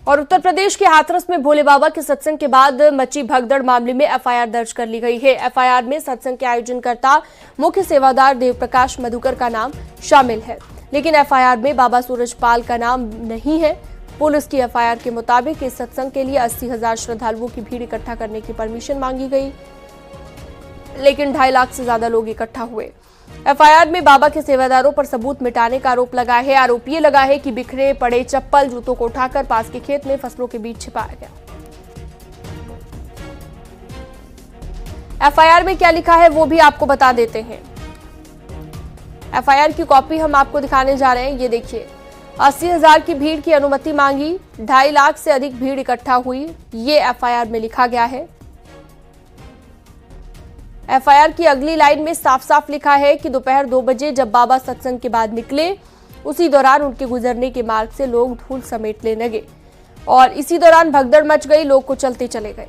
और उत्तर प्रदेश के हाथरस में भोले बाबा के सत्संग के बाद मची भगदड़ मामले में एफआईआर दर्ज कर ली गई है। एफआईआर में सत्संग के आयोजनकर्ता मुख्य सेवादार देवप्रकाश मधुकर का नाम शामिल है, लेकिन एफआईआर में बाबा सूरजपाल का नाम नहीं है। पुलिस की एफआईआर के मुताबिक इस सत्संग के लिए 80,000 श्रद्धालुओं की भीड़ इकट्ठा करने की परमिशन मांगी गई, लेकिन 2.5 लाख से ज्यादा लोग इकट्ठा हुए। एफआईआर में बाबा के सेवादारों पर सबूत मिटाने का आरोप लगा है। आरोप ये लगा है कि बिखरे पड़े चप्पल जूतों को उठाकर पास के खेत में फसलों के बीच छिपाया गया। एफआईआर में क्या लिखा है वो भी आपको बता देते हैं। एफआईआर की कॉपी हम आपको दिखाने जा रहे हैं। ये देखिए, 80,000 की भीड़ की अनुमति मांगी, 2.5 लाख से अधिक भीड़ इकट्ठा हुई, ये एफआईआर में लिखा गया है। एफआईआर की अगली लाइन में साफ साफ लिखा है कि दोपहर 2 बजे जब बाबा सत्संग के बाद निकले, उसी दौरान उनके गुजरने के मार्ग से लोग धूल समेटने लगे और इसी दौरान भगदड़ मच गई, लोग कुचलते चले गए।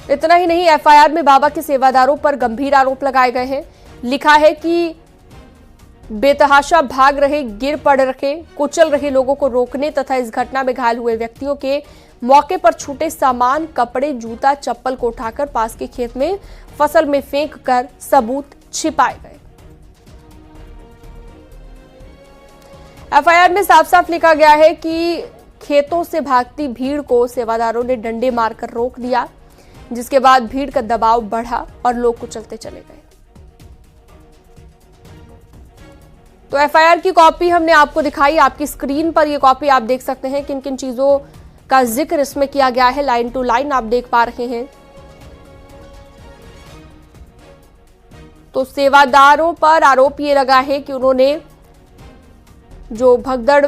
इतना ही नहीं, एफआईआर में बाबा के सेवादारों पर गंभीर आरोप लगाए गए हैं। लिखा है कि बेतहाशा भाग रहे, गिर पड़ रहे, कुचल रहे लोगों को रोकने तथा इस घटना में घायल हुए व्यक्तियों के मौके पर छूटे सामान, कपड़े, जूता, चप्पल को उठाकर पास के खेत में फसल में फेंक कर सबूत छिपाए गए। एफआईआर में साफ साफ लिखा गया है कि खेतों से भागती भीड़ को सेवादारों ने डंडे मारकर रोक दिया, जिसके बाद भीड़ का दबाव बढ़ा और लोग कुचलते चले गए। तो एफआईआर की कॉपी हमने आपको दिखाई, आपकी स्क्रीन पर यह कॉपी आप देख सकते हैं किन किन चीजों का जिक्र इसमें किया गया है। लाइन टू लाइन आप देख पा रहे हैं। तो सेवादारों पर आरोप ये लगा है कि उन्होंने जो भगदड़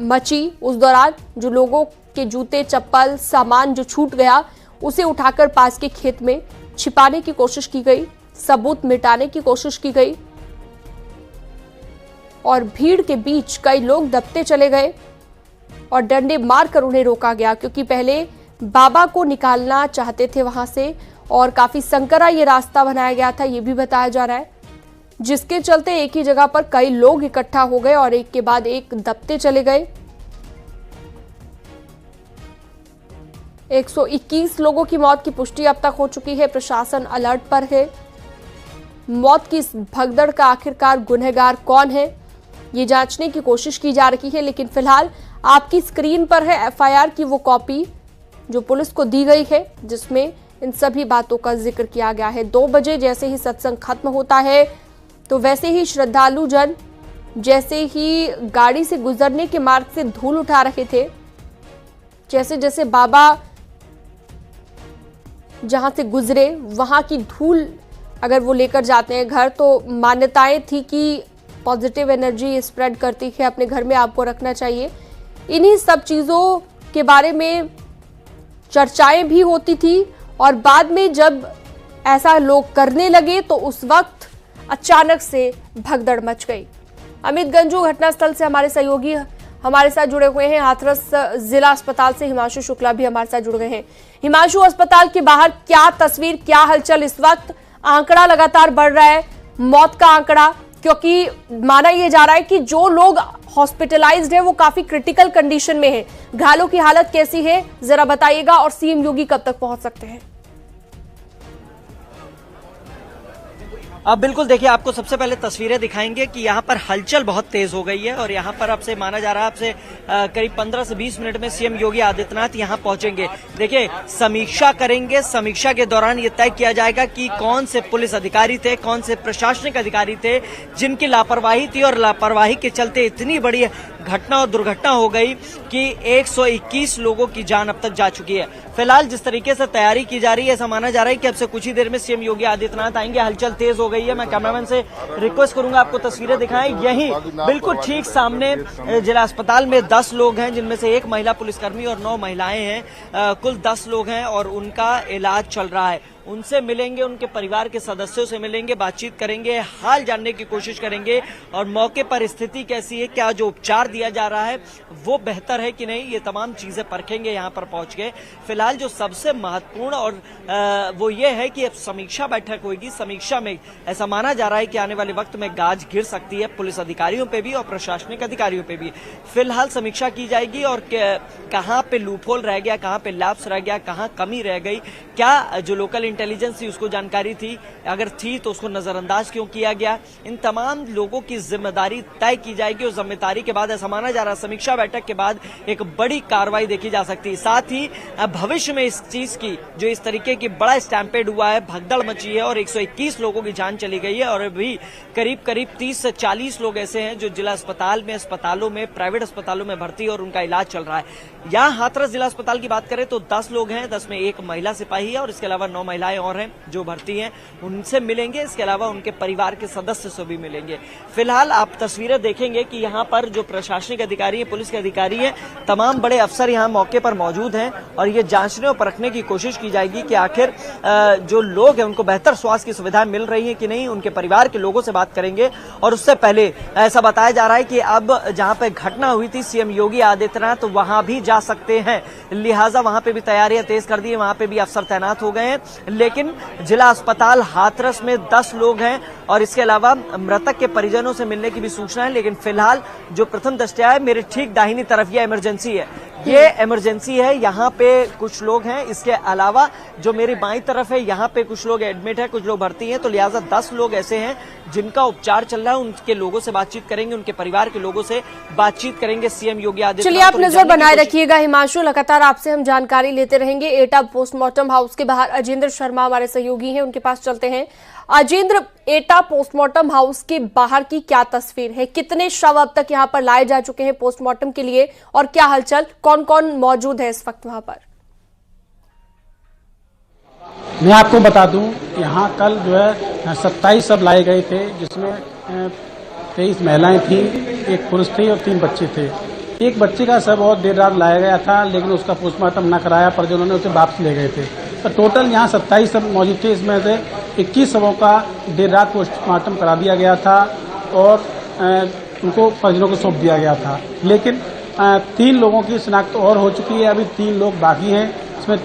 मची उस दौरान जो लोगों के जूते, चप्पल, सामान जो छूट गया उसे उठाकर पास के खेत में छिपाने की कोशिश की गई, सबूत मिटाने की कोशिश की गई और भीड़ के बीच कई लोग दबते चले गए और डंडे मारकर उन्हें रोका गया, क्योंकि पहले बाबा को निकालना चाहते थे वहां से और काफी संकरा ये रास्ता बनाया गया था, ये भी बताया जा रहा है, जिसके चलते एक ही जगह पर कई लोग इकट्ठा हो गए और एक के बाद एक दबते चले गए। 121 लोगों की मौत की पुष्टि अब तक हो चुकी है। प्रशासन अलर्ट पर है। मौत की इस भगदड़ का आखिरकार गुनहगार कौन है, ये जांचने की कोशिश की जा रही है, लेकिन फिलहाल आपकी स्क्रीन पर है एफआईआर की वो कॉपी जो पुलिस को दी गई है, जिसमें इन सभी बातों का जिक्र किया गया है। 2 बजे जैसे ही सत्संग खत्म होता है तो वैसे ही श्रद्धालु जन जैसे ही गाड़ी से गुजरने के मार्ग से धूल उठा रहे थे, जैसे जैसे बाबा जहां से गुजरे वहां की धूल अगर वो लेकर जाते हैं घर, तो मान्यताएं थी कि पॉजिटिव एनर्जी स्प्रेड करती है, अपने घर में आपको रखना चाहिए। इन्हीं सब चीजों के बारे में चर्चाएं भी होती थी और बाद में जब ऐसा लोग करने लगे तो उस वक्त अचानक से भगदड़ मच गई। अमित गंजू घटनास्थल से हमारे सहयोगी हमारे साथ जुड़े हुए हैं। हाथरस जिला अस्पताल से हिमांशु शुक्ला भी हमारे साथ जुड़ गए हैं। हिमांशु, अस्पताल के बाहर क्या तस्वीर, क्या हलचल इस वक्त? आंकड़ा लगातार बढ़ रहा है, मौत का आंकड़ा, क्योंकि माना यह जा रहा है कि जो लोग हॉस्पिटलाइज्ड है वो काफी क्रिटिकल कंडीशन में है। घायलों की हालत कैसी है जरा बताइएगा, और सीएम योगी कब तक पहुंच सकते हैं? अब बिल्कुल देखिए, आपको सबसे पहले तस्वीरें दिखाएंगे कि यहाँ पर हलचल बहुत तेज हो गई है और यहाँ पर अब से माना जा रहा है आपसे करीब 15 से 20 मिनट में सीएम योगी आदित्यनाथ यहाँ पहुंचेंगे। देखिए, समीक्षा करेंगे। समीक्षा के दौरान ये तय किया जाएगा कि कौन से पुलिस अधिकारी थे, कौन से प्रशासनिक अधिकारी थे जिनकी लापरवाही थी और लापरवाही के चलते इतनी बड़ी घटना और दुर्घटना हो गई कि 121 लोगों की जान अब तक जा चुकी है। फिलहाल जिस तरीके से तैयारी की जा रही है, ऐसा माना जा रहा है कि अब से कुछ ही देर में सीएम योगी आदित्यनाथ आएंगे। हलचल तेज हो गई है। मैं कैमरामैन से रिक्वेस्ट करूंगा आपको तस्वीरें दिखाएं। यही बिल्कुल ठीक सामने जिला अस्पताल में 10 लोग हैं, जिनमें से 1 महिला पुलिसकर्मी और 9 महिलाएं हैं। कुल 10 लोग हैं और उनका इलाज चल रहा है। उनसे मिलेंगे, उनके परिवार के सदस्यों से मिलेंगे, बातचीत करेंगे, हाल जानने की कोशिश करेंगे और मौके पर स्थिति कैसी है, क्या जो उपचार दिया जा रहा है वो बेहतर है कि नहीं, ये तमाम चीजें परखेंगे यहाँ पर पहुंच के। फिलहाल जो सबसे महत्वपूर्ण और वो ये है कि अब समीक्षा बैठक होगी। समीक्षा में ऐसा माना जा रहा है कि आने वाले वक्त में गाज गिर सकती है पुलिस अधिकारियों पे भी और प्रशासनिक अधिकारियों पे भी। फिलहाल समीक्षा की जाएगी और कहां पे लूपहोल रह गया, कहां पे लैप्स रह गया, कहां कमी रह गई, क्या जो लोकल इंटेलिजेंस थी उसको जानकारी थी, अगर थी तो उसको नजरअंदाज क्यों किया गया, इन तमाम लोगों की जिम्मेदारी तय की जाएगी। और जिम्मेदारी के बाद ऐसा माना जा रहा है समीक्षा बैठक के बाद एक बड़ी कार्रवाई देखी जा सकती है। साथ ही भविष्य में इस चीज की जो इस तरीके की बड़ा स्टैम्पेड हुआ है, भगदड़ मची है और 121 लोगों की जान चली गई है और अभी करीब 30 से 40 लोग ऐसे हैं जो जिला अस्पताल में, अस्पतालों में, प्राइवेट अस्पतालों में भर्ती और उनका इलाज चल रहा है। यहाँ हाथरस जिला अस्पताल की बात करें तो 10 लोग हैं, 10 में एक महिला सिपाही है और इसके अलावा 9 महिलाएं और हैं जो भर्ती हैं, उनसे मिलेंगे। इसके अलावा उनके परिवार के सदस्य से भी मिलेंगे। फिलहाल आप तस्वीरें देखेंगे कि यहाँ पर जो प्रशासनिक अधिकारी है, पुलिस के अधिकारी है, तमाम बड़े अफसर यहाँ मौके पर मौजूद हैं और ये जांचने और परखने की कोशिश की जाएगी कि आखिर जो लोग हैं उनको बेहतर स्वास्थ्य की सुविधाएं मिल रही है कि नहीं। उनके परिवार के लोगों से बात करेंगे और उससे पहले ऐसा बताया जा रहा है कि अब जहां पे घटना हुई थी सीएम योगी आदित्यनाथ तो वहां भी जा सकते हैं, लिहाजा वहां पे भी तैयारियां तेज कर दी है, वहां पे भी अफसर तैनात हो गए हैं। लेकिन जिला अस्पताल हाथरस में 10 लोग हैं और इसके अलावा मृतक के परिजनों से मिलने की भी सूचना है। लेकिन फिलहाल जो प्रथम दृष्टया है, मेरे ठीक दाहिनी तरफ यह इमरजेंसी है, ये इमरजेंसी है, यहाँ पे कुछ लोग हैं। इसके अलावा जो मेरी बाईं तरफ है यहाँ पे कुछ लोग एडमिट है, कुछ लोग भर्ती हैं, तो लिहाजा 10 लोग ऐसे हैं जिनका उपचार चल रहा है। उनके लोगों से बातचीत करेंगे, उनके परिवार के लोगों से बातचीत करेंगे सीएम योगी आदित्यनाथ। चलिए आप नजर बनाए रखिएगा हिमांशु, लगातार आपसे हम जानकारी लेते रहेंगे। एटा पोस्टमार्टम हाउस के बाहर अजेंद्र शर्मा हमारे सहयोगी हैं, उनके पास चलते हैं। अजेंद्र, एटा पोस्टमार्टम हाउस के बाहर की क्या तस्वीर है, कितने शव अब तक यहाँ पर लाए जा चुके हैं पोस्टमार्टम के लिए और क्या हलचल, कौन कौन मौजूद है इस वक्त वहां पर? मैं आपको बता दूं, यहाँ कल जो है 27 शव लाए गए थे, जिसमें 23 महिलाएं थीं, एक पुरुष थे और 3 बच्चे थे। एक बच्चे का शव बहुत देर रात लाया गया था, लेकिन उसका पोस्टमार्टम न कराया, पर जो उन्होंने उसे वापस ले गए थे। तो टोटल यहाँ 27 शव मौजूद थे, इसमें से 21 शवों का देर रात पोस्टमार्टम करा दिया गया था और उनको परिजनों को सौंप दिया गया था। लेकिन 3 लोगों की शिनाख्त और हो चुकी है, अभी 3 लोग बाकी हैं, इसमें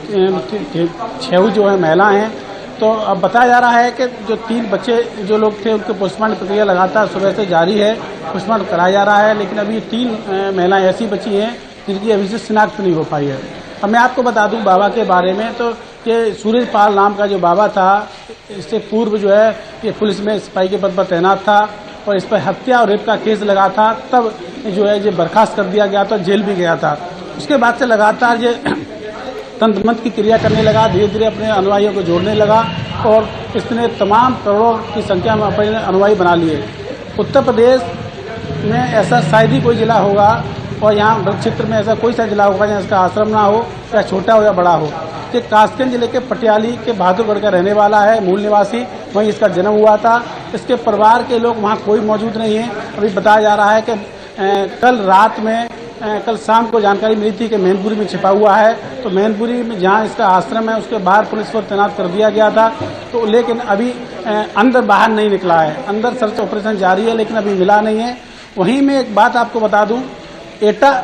6 जो है महिला हैं। तो अब बताया जा रहा है कि जो 3 बच्चे जो लोग थे उनके पोस्टमार्टम प्रक्रिया लगातार सुबह से जारी है, पोस्टमार्टम कराया जा रहा है, लेकिन अभी 3 महिलाएं ऐसी बची हैं जिनकी अभी से शिनाख्त नहीं हो पाई है। अब मैं आपको बता दूं बाबा के बारे में, तो ये सूरज पाल नाम का जो बाबा था, इससे पूर्व जो है ये पुलिस में सिपाही के पद पर तैनात था और इस पर हत्या और रेप का केस लगा था, तब जो है ये बर्खास्त कर दिया गया था, जेल भी गया था। उसके बाद से लगातार ये तंत्र मंत्र की क्रिया करने लगा, धीरे धीरे अपने अनुयायियों को जोड़ने लगा और इसने तमाम करोड़ों की संख्या में अपने अनुयायी बना लिए। उत्तर प्रदेश में ऐसा शायद ही कोई जिला होगा और यहाँ क्षेत्र में ऐसा कोई सा जिला होगा जहाँ इसका आश्रम ना हो, या छोटा हो या बड़ा हो। ये कासगंज जिले के पटियाली के बहादुरगढ़ का रहने वाला है, मूल निवासी, वहीं इसका जन्म हुआ था। इसके परिवार के लोग वहाँ कोई मौजूद नहीं है। अभी बताया जा रहा है कि कल रात में, कल शाम को जानकारी मिली थी कि मैनपुरी में छिपा हुआ है, तो मैनपुरी में जहाँ इसका आश्रम है उसके बाहर पुलिस को तैनात कर दिया गया था। तो लेकिन अभी अंदर बाहर नहीं निकला है, अंदर सर्च ऑपरेशन जारी है, लेकिन अभी मिला नहीं है। वहीं मैं एक बात आपको बता दूं, एटा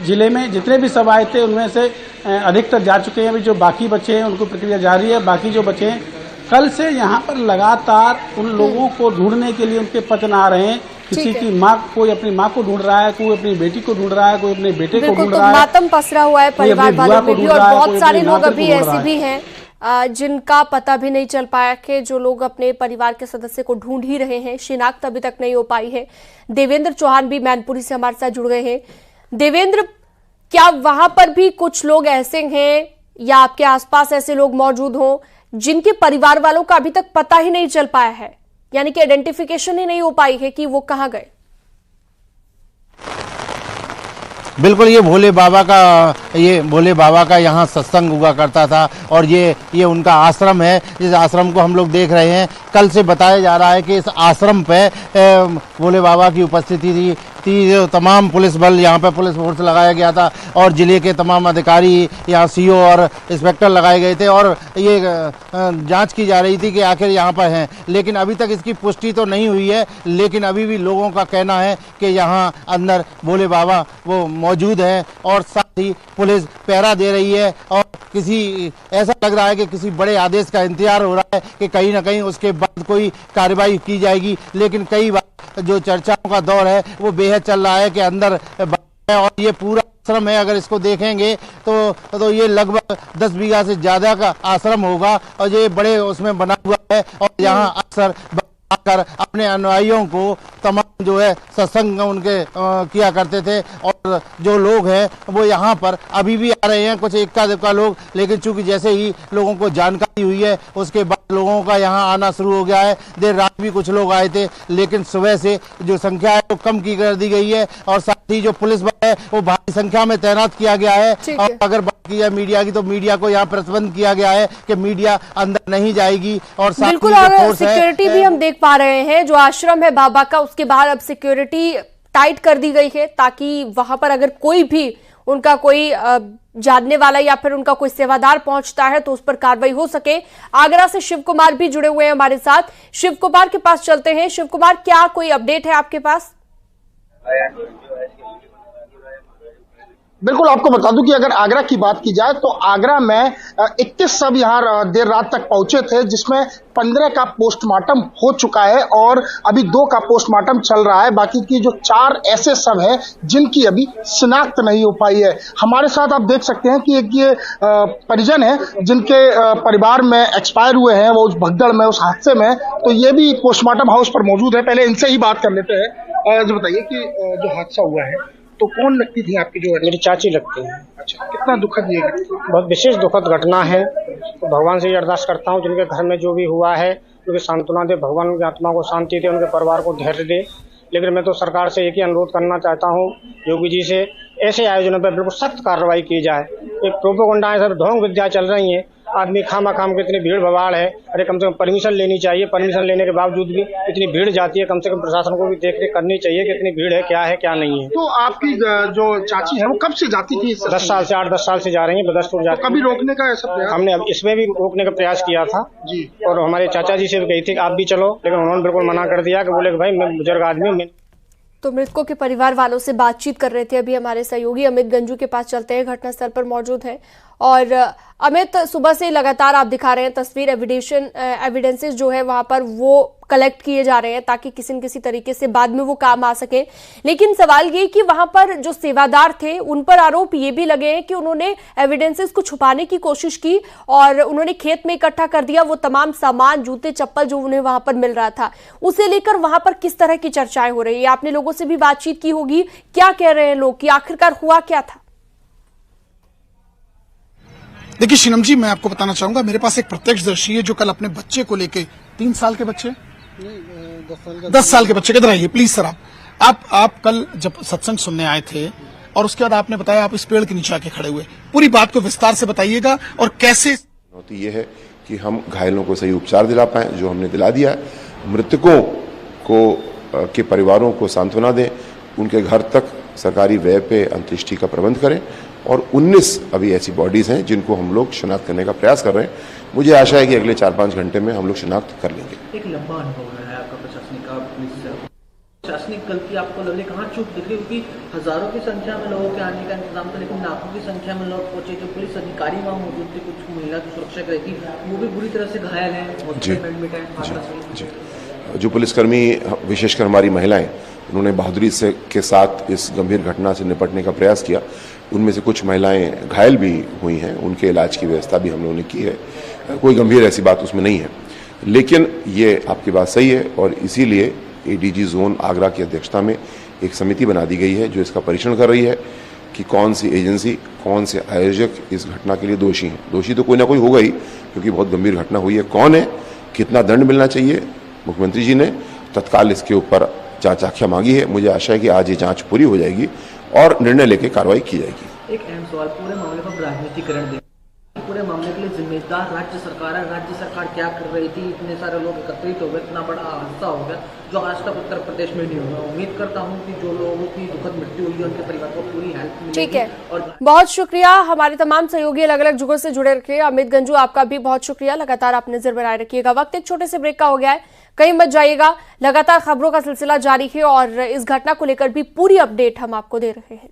जिले में जितने भी शव आए थे उनमें से अधिकतर जा चुके हैं। अभी जो बाकी बचे हैं उनको प्रक्रिया जारी है। बाकी जो बचे हैं, कल से यहाँ पर लगातार उन लोगों को ढूंढने के लिए उनके पत्र आ रहे हैं। किसी की माँ, कोई अपनी माँ को ढूंढ रहा है, कोई अपनी बेटी को ढूंढ रहा है, कोई अपने बेटे को ढूंढ रहा है। मातम पसरा हुआ है परिवार वालों में भी और बहुत सारे लोग अभी ऐसे भी हैं जिनका पता भी नहीं चल पाया कि जो लोग अपने परिवार के सदस्य को ढूंढ ही रहे हैं, शिनाख्त अभी तक नहीं हो पाई है। देवेंद्र चौहान भी मैनपुरी से हमारे साथ जुड़ गए हैं। देवेंद्र, क्या वहां पर भी कुछ लोग ऐसे हैं या आपके आसपास ऐसे लोग मौजूद हों जिनके परिवार वालों का अभी तक पता ही नहीं चल पाया है, यानी कि आइडेंटिफिकेशन ही नहीं हो पाई है कि वो कहां गए? बिल्कुल, ये भोले बाबा का यहाँ सत्संग हुआ करता था और ये उनका आश्रम है। इस आश्रम को हम लोग देख रहे हैं। कल से बताया जा रहा है कि इस आश्रम पे भोले बाबा की उपस्थिति थी। जो तमाम पुलिस बल यहाँ पे पुलिस फोर्स लगाया गया था और जिले के तमाम अधिकारी यहाँ सीओ और इंस्पेक्टर लगाए गए थे और ये जांच की जा रही थी कि आखिर यहाँ पर हैं, लेकिन अभी तक इसकी पुष्टि तो नहीं हुई है। लेकिन अभी भी लोगों का कहना है कि यहाँ अंदर भोले बाबा वो मौजूद हैं और साथ ही पुलिस पहरा दे रही है और किसी ऐसा लग रहा है कि किसी बड़े आदेश का इंतजार हो रहा है कि कहीं ना कहीं उसके बाद कोई कार्रवाई की जाएगी। लेकिन कई बार जो चर्चाओं का दौर है वो बेहद चल रहा है कि अंदर और ये पूरा आश्रम है, अगर इसको देखेंगे तो ये लगभग 10 बीघा से ज्यादा का आश्रम होगा और ये बड़े उसमें बना हुआ है और यहाँ अक्सर आकर अपने अनुयायियों को तमाम जो है सत्संग उनके किया करते थे और जो लोग हैं वो यहाँ पर अभी भी आ रहे हैं, कुछ इक्का दुक्का लोग। लेकिन चूंकि जैसे ही लोगों को जानकारी हुई है उसके बाद लोगों का यहाँ आना शुरू हो गया है। देर रात भी कुछ लोग आए थे, लेकिन सुबह से जो संख्या है वो कम की कर दी गई है और साथ ही जो पुलिस बल है वो भारी संख्या में तैनात किया गया है। और अगर बात की जाए मीडिया की तो मीडिया को यहाँ प्रतिबंध किया गया है कि मीडिया अंदर नहीं जाएगी और बिल्कुल, और सिक्योरिटी भी हम देख पा रहे हैं। जो आश्रम है बाबा का, उसके बाहर अब सिक्योरिटी टाइट कर दी गई है ताकि वहां पर अगर कोई भी उनका कोई जानने वाला या फिर उनका कोई सेवादार पहुंचता है तो उस पर कार्रवाई हो सके। आगरा से शिव कुमार भी जुड़े हुए हैं हमारे साथ। शिव कुमार के पास चलते हैं। शिव कुमार, क्या कोई अपडेट है आपके पास? बिल्कुल, आपको बता दूं कि अगर आगरा की बात की जाए तो आगरा में 21 सब यहाँ देर रात तक पहुंचे थे, जिसमें 15 का पोस्टमार्टम हो चुका है और अभी 2 का पोस्टमार्टम चल रहा है। बाकी की जो 4 ऐसे सब हैं जिनकी अभी शिनाख्त नहीं हो पाई है। हमारे साथ आप देख सकते हैं कि एक ये परिजन है जिनके परिवार में एक्सपायर हुए हैं, वो उस भगदड़ में, उस हादसे में, तो ये भी पोस्टमार्टम हाउस पर मौजूद है। पहले इनसे ही बात कर लेते हैं। जो बताइए कि जो हादसा हुआ है तो कौन लगती थी आपकी? जो मेरी चाची लगती है। अच्छा, कितना दुखद ये घटना? बहुत विशेष दुखद घटना है। तो भगवान से ये अरदास करता हूँ जिनके घर में जो भी हुआ है उनकी सांत्वना दे, भगवान उनकी आत्मा को शांति दे, उनके परिवार को धैर्य दे। लेकिन मैं तो सरकार से एक ही अनुरोध करना चाहता हूँ, योगी जी से, ऐसे आयोजनों पर बिल्कुल सख्त कार्रवाई की जाए। एक प्रोपोगंडा है, सब ढोंग विद्या चल रही है, आदमी खामा खाम के इतनी भीड़ भवाड़ है। अरे कम से कम परमिशन लेनी चाहिए, परमिशन लेने के बावजूद भी इतनी भीड़ जाती है। कम से कम प्रशासन को भी देख रेख करनी चाहिए कि इतनी भीड़ है, क्या है क्या नहीं है। तो आपकी जो चाची है वो कब से जाती थी? 10 साल से, 8-10 साल से जा रही है बदस्तूर जाती। कभी रोकने का ऐसा प्रयास? हमने अब इसमें भी रोकने का प्रयास किया था जी, और हमारे चाचा जी से भी कही थी कि आप भी चलो, लेकिन उन्होंने बिल्कुल मना कर दिया कि बोले कि भाई मैं बुजुर्ग आदमी हूँ। तो मृतकों के परिवार वालों से बातचीत कर रहे थे अभी हमारे सहयोगी अमित गंजू के पास चलते हैं, घटनास्थल पर मौजूद हैं। और अमित, सुबह से लगातार आप दिखा रहे हैं तस्वीर, एविडेंसेस जो है वहां पर वो कलेक्ट किए जा रहे हैं ताकि किसी न किसी तरीके से बाद में वो काम आ सके। लेकिन सवाल ये कि वहां पर जो सेवादार थे उन पर आरोप ये भी लगे हैं कि उन्होंने एविडेंसेस को छुपाने की कोशिश की और उन्होंने खेत में इकट्ठा कर दिया वो तमाम सामान, जूते चप्पल जो उन्हें वहां पर मिल रहा था। उसे लेकर वहां पर किस तरह की चर्चाएं हो रही है? आपने लोगों से भी बातचीत की होगी, क्या कह रहे हैं लोग कि आखिरकार हुआ क्या था? देखिए शीनम जी, मैं आपको बताना चाहूंगा, मेरे पास एक प्रत्यक्षदर्शी है जो कल अपने बच्चे को लेके, 3 साल के बच्चे, 10 साल के बच्चे, किधर आइए प्लीज सर। आप कल जब सत्संग सुनने आए थे और उसके बाद आपने बताया आप इस पेड़ के नीचे आके खड़े हुए, पूरी बात को विस्तार से बताइएगा और कैसे। चुनौती ये है कि हम घायलों को सही उपचार दिला पाएं, जो हमने दिला दिया है। मृतकों को के परिवारों को सांत्वना दें, उनके घर तक सरकारी व्यय पे अंत्येष्टि का प्रबंध करें और 19 अभी ऐसी बॉडीज हैं जिनको हम लोग शिनाख्त करने का प्रयास कर रहे हैं। मुझे आशा है कि अगले 4-5 घंटे में हम लोग शिनाख्त कर लेंगे। एक लंबा अनुभव रहा है आपका प्रशासनिक गलती आपको लग रही, कहाँ चूक दिख रही? क्योंकि हजारों की संख्या में लोगों के आने का इंतजाम था, लेकिन लाखों की संख्या में लोग पहुंचे। जो पुलिस अधिकारी वहाँ मौजूद थे, कुछ महिला की सुरक्षा की रहती, वो भी बुरी तरह से घायल है। जो पुलिसकर्मी, विशेषकर हमारी महिलाएं, उन्होंने बहादुरी से के साथ इस गंभीर घटना से निपटने का प्रयास किया। उनमें से कुछ महिलाएं घायल भी हुई हैं, उनके इलाज की व्यवस्था भी हम लोगों ने की है। कोई गंभीर ऐसी बात उसमें नहीं है, लेकिन ये आपकी बात सही है और इसीलिए एडीजी जोन आगरा की अध्यक्षता में एक समिति बना दी गई है जो इसका परीक्षण कर रही है कि कौन सी एजेंसी, कौन से आयोजक इस घटना के लिए दोषी हैं। दोषी तो कोई ना कोई होगा ही, क्योंकि बहुत गंभीर घटना हुई है। कौन है, कितना दंड मिलना चाहिए, मुख्यमंत्री जी ने तत्काल इसके ऊपर जांच आख्या मांगी है। मुझे आशा है कि आज ये जांच पूरी हो जाएगी और निर्णय लेके कार्रवाई की जाएगी। एक अहम सवाल, पूरे मामले पर राजनीतिकरण पूरे मामले के लिए जिम्मेदार राज्य सरकार है। राज्य सरकार क्या कर रही थी, इतने सारे लोग एकत्रित हो गए, इतना बड़ा हादसा हो गया जो आज तक उत्तर प्रदेश में नहीं हुआ। उम्मीद करता हूँ कि जो लोगों की दुखद मृत्यु हुई है उनके परिवार को पूरी हेल्प मिलेगी। ठीक है, और बहुत शुक्रिया। हमारे तमाम सहयोगी अलग अलग जगहों से जुड़े रखे। अमित गंजू, आपका भी बहुत शुक्रिया। लगातार आप नजर बनाए रखिएगा। वक्त एक छोटे से ब्रेक का हो गया है, कहीं मत जाइएगा। लगातार खबरों का सिलसिला जारी है और इस घटना को लेकर भी पूरी अपडेट हम आपको दे रहे हैं।